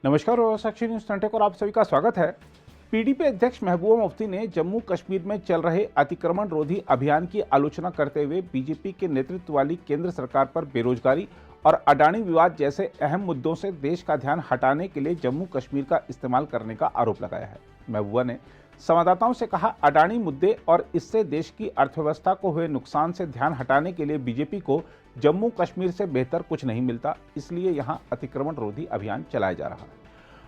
नमस्कार और साक्षी news centre और आप सभी का स्वागत है। पीडीपी अध्यक्ष महबूबा मुफ्ती ने जम्मू कश्मीर में चल रहे अतिक्रमण रोधी अभियान की आलोचना करते हुए बीजेपी के नेतृत्व वाली केंद्र सरकार पर बेरोजगारी और अडानी विवाद जैसे अहम मुद्दों से देश का ध्यान हटाने के लिए जम्मू कश्मीर का इस्तेमाल करने का आरोप लगाया है। महबूबा ने संवाददाताओं से कहा, अडानी मुद्दे और इससे देश की अर्थव्यवस्था को हुए नुकसान से ध्यान हटाने के लिए बीजेपी को जम्मू कश्मीर से बेहतर कुछ नहीं मिलता, इसलिए यहां अतिक्रमण रोधी अभियान चलाया जा रहा है।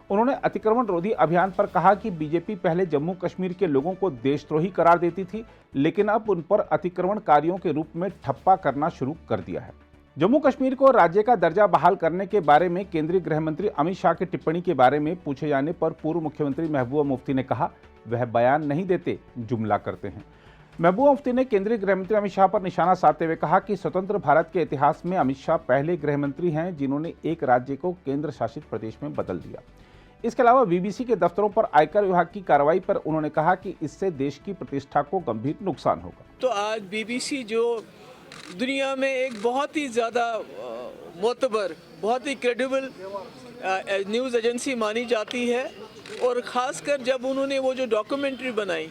उन्होंने अतिक्रमण रोधी अभियान पर कहा कि बीजेपी पहले जम्मू कश्मीर के लोगों को देशद्रोही करार देती थी, लेकिन अब उन पर अतिक्रमणकारियों के रूप में ठप्पा करना शुरू कर दिया है। जम्मू कश्मीर को राज्य का दर्जा बहाल करने के बारे में केंद्रीय गृह मंत्री अमित शाह की टिप्पणी के बारे में पूछे जाने पर पूर्व मुख्यमंत्री महबूबा मुफ्ती ने कहा, वह बयान नहीं देते, जुमला करते हैं। महबूबा मुफ्ती ने केंद्रीय गृह मंत्री अमित शाह पर निशाना साधते हुए कहा कि स्वतंत्र भारत के इतिहास में अमित शाह पहले गृह मंत्री हैं जिन्होंने एक राज्य को केंद्र शासित प्रदेश में बदल दिया। इसके अलावा बीबीसी के दफ्तरों पर आयकर विभाग की कार्रवाई पर उन्होंने कहा कि इससे देश की प्रतिष्ठा को गंभीर नुकसान होगा। तो आज बीबीसी जो दुनिया में एक बहुत ही ज़्यादा मोतबर, बहुत ही क्रेडिबल न्यूज़ एजेंसी मानी जाती है, और ख़ासकर जब उन्होंने वो जो डॉक्यूमेंट्री बनाई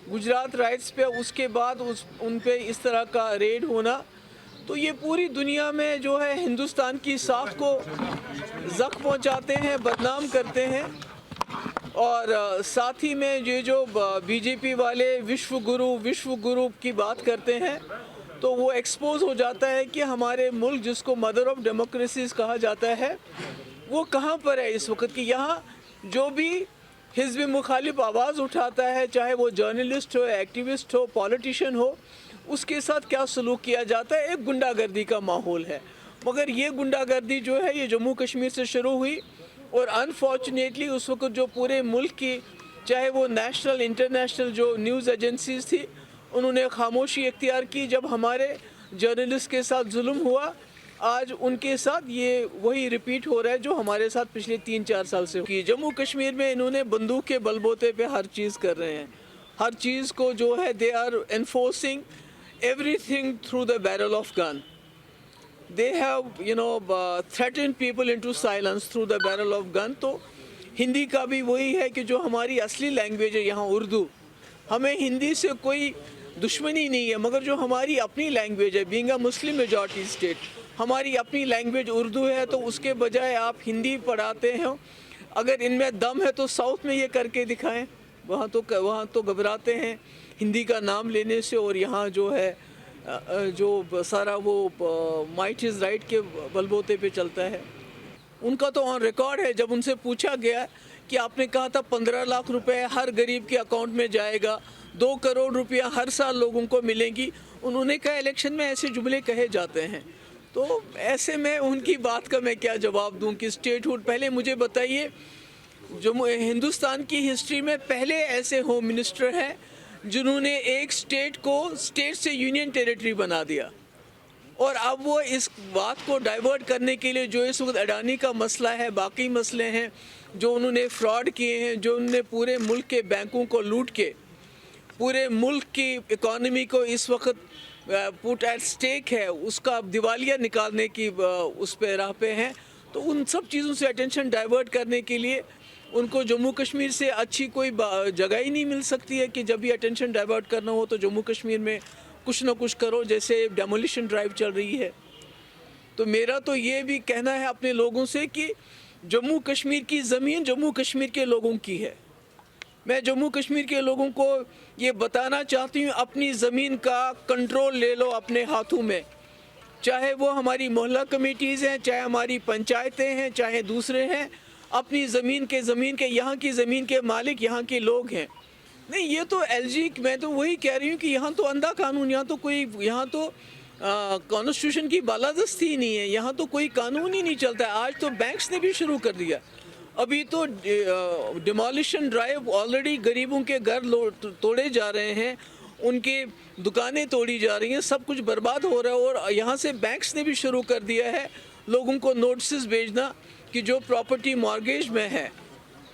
गुजरात राइट्स पे, उसके बाद उन पे इस तरह का रेड होना, तो ये पूरी दुनिया में जो है हिंदुस्तान की साख को ज़ख्म पहुंचाते हैं, बदनाम करते हैं। और साथ ही में ये जो बीजेपी वाले विश्व गुरु की बात करते हैं, तो वो एक्सपोज हो जाता है कि हमारे मुल्क, जिसको मदर ऑफ डेमोक्रेसीज कहा जाता है, वो कहाँ पर है इस वक्त। कि यहाँ जो भी हिज़्ब मुखालिफ आवाज़ उठाता है, चाहे वो जर्नलिस्ट हो, एक्टिविस्ट हो, पॉलिटिशियन हो, उसके साथ क्या सलूक किया जाता है। एक गुंडागर्दी का माहौल है। मगर ये गुंडागर्दी जो है ये जम्मू कश्मीर से शुरू हुई, और अनफॉर्चुनेटली उस वक्त जो पूरे मुल्क की, चाहे वो नेशनल इंटरनेशनल जो न्यूज़ एजेंसीज थी, उन्होंने खामोशी इख्तियार की जब हमारे जर्नलिस्ट के साथ जुल्म हुआ। आज उनके साथ ये वही रिपीट हो रहा है जो हमारे साथ पिछले 3-4 साल से की। जम्मू कश्मीर में इन्होंने बंदूक के बलबूते पे हर चीज़ कर रहे हैं। हर चीज़ को जो है they are enforcing everything through the barrel of gun. They have threatened people into silence through the barrel of gun. तो हिंदी का भी वही है कि जो हमारी असली लैंग्वेज है यहाँ उर्दू, हमें हिंदी से कोई दुश्मनी नहीं है, मगर जो हमारी अपनी लैंग्वेज है, being a Muslim majority state, हमारी अपनी लैंग्वेज उर्दू है, तो उसके बजाय आप हिंदी पढ़ाते हैं। अगर इनमें दम है तो साउथ में ये करके दिखाएं, वहाँ तो घबराते हैं हिंदी का नाम लेने से। और यहाँ जो है जो सारा वो माइट इज़ राइट के बलबूते पे चलता है। उनका तो ऑन रिकॉर्ड है, जब उनसे पूछा गया कि आपने कहा था 15 लाख रुपए हर गरीब के अकाउंट में जाएगा, 2 करोड़ रुपया हर साल लोगों को मिलेंगी, उन्होंने कहा इलेक्शन में ऐसे जुमले कहे जाते हैं। तो ऐसे में उनकी बात का मैं क्या जवाब दूं कि स्टेटहुड, पहले मुझे बताइए, जो हिंदुस्तान की हिस्ट्री में पहले ऐसे होम मिनिस्टर हैं जिन्होंने एक स्टेट को स्टेट से यूनियन टेरिटरी बना दिया। और अब वो इस बात को डाइवर्ट करने के लिए जो इस वक्त अडानी का मसला है, बाकी मसले हैं, जो उन्होंने फ्रॉड किए हैं, जो उन्होंने पूरे मुल्क के बैंकों को लूट के पूरे मुल्क की इकॉनमी को इस वक्त पुट एट स्टेक है, उसका दिवालिया निकालने की उस पे राह पे हैं। तो उन सब चीज़ों से अटेंशन डाइवर्ट करने के लिए उनको जम्मू कश्मीर से अच्छी कोई जगह ही नहीं मिल सकती है कि जब भी अटेंशन डाइवर्ट करना हो तो जम्मू कश्मीर में कुछ ना कुछ करो, जैसे डेमोलिशन ड्राइव चल रही है। तो मेरा तो ये भी कहना है अपने लोगों से कि जम्मू कश्मीर की ज़मीन जम्मू कश्मीर के लोगों की है। मैं जम्मू कश्मीर के लोगों को ये बताना चाहती हूँ, अपनी ज़मीन का कंट्रोल ले लो अपने हाथों में। चाहे वो हमारी मोहल्ला कमेटीज़ हैं, चाहे हमारी पंचायतें हैं, चाहे दूसरे हैं, अपनी ज़मीन के यहाँ की ज़मीन के मालिक यहाँ के लोग हैं। नहीं, ये तो एलजी, मैं तो वही कह रही हूँ कि यहाँ तो अंधा कानून, यहाँ तो कॉन्स्टिट्यूशन की बालादस्ती ही नहीं है, यहाँ तो कोई कानून ही नहीं चलता है। आज तो बैंक्स ने भी शुरू कर दिया, अभी तो डिमोलिशन ड्राइव, ऑलरेडी गरीबों के घर तोड़े जा रहे हैं, उनके दुकानें तोड़ी जा रही हैं, सब कुछ बर्बाद हो रहा है। और यहाँ से बैंक्स ने भी शुरू कर दिया है लोगों को नोटिस भेजना कि जो प्रॉपर्टी मॉर्गेज में है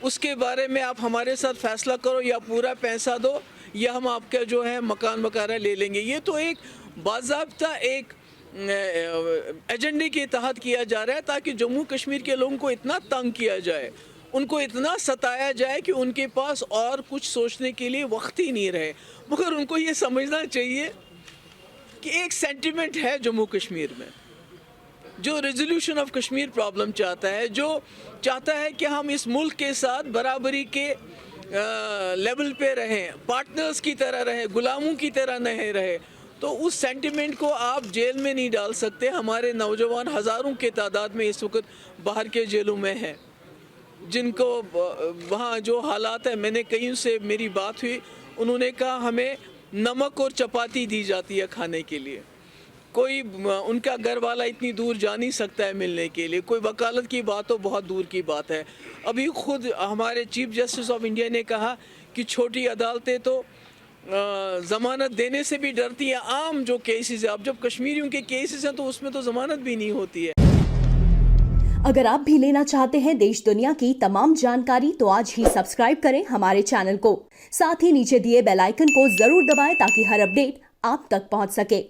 उसके बारे में आप हमारे साथ फैसला करो, या पूरा पैसा दो, या हम आपका जो है मकान वगैरह ले लेंगे। ये तो एक बाज़ाब्ता एक एजेंडे के तहत किया जा रहा है, ताकि जम्मू कश्मीर के लोगों को इतना तंग किया जाए, उनको इतना सताया जाए कि उनके पास और कुछ सोचने के लिए वक्त ही नहीं रहे। मगर उनको ये समझना चाहिए कि एक सेंटिमेंट है जम्मू कश्मीर में, जो रेजोल्यूशन ऑफ कश्मीर प्रॉब्लम चाहता है, जो चाहता है कि हम इस मुल्क के साथ बराबरी के लेवल पे रहें, पार्टनर्स की तरह रहें, गुलामों की तरह नहीं रहे। तो उस सेंटिमेंट को आप जेल में नहीं डाल सकते। हमारे नौजवान हज़ारों के तादाद में इस वक्त बाहर के जेलों में हैं, जिनको वहाँ जो हालात है, मैंने कईयों से मेरी बात हुई, उन्होंने कहा हमें नमक और चपाती दी जाती है खाने के लिए, कोई उनका घर वाला इतनी दूर जा नहीं सकता है मिलने के लिए, कोई वकालत की बात तो बहुत दूर की बात है। अभी खुद हमारे चीफ जस्टिस ऑफ इंडिया ने कहा कि छोटी अदालतें तो ज़मानत देने से भी डरती है। आम जो केसेस है, अब जब कश्मीरियों के केसेस हैं तो उसमें तो ज़मानत भी नहीं होती है। अगर आप भी लेना चाहते हैं देश दुनिया की तमाम जानकारी तो आज ही सब्सक्राइब करें हमारे चैनल को। साथ ही नीचे दिए बेल आइकन को जरूर दबाएं ताकि हर अपडेट आप तक पहुंच सके।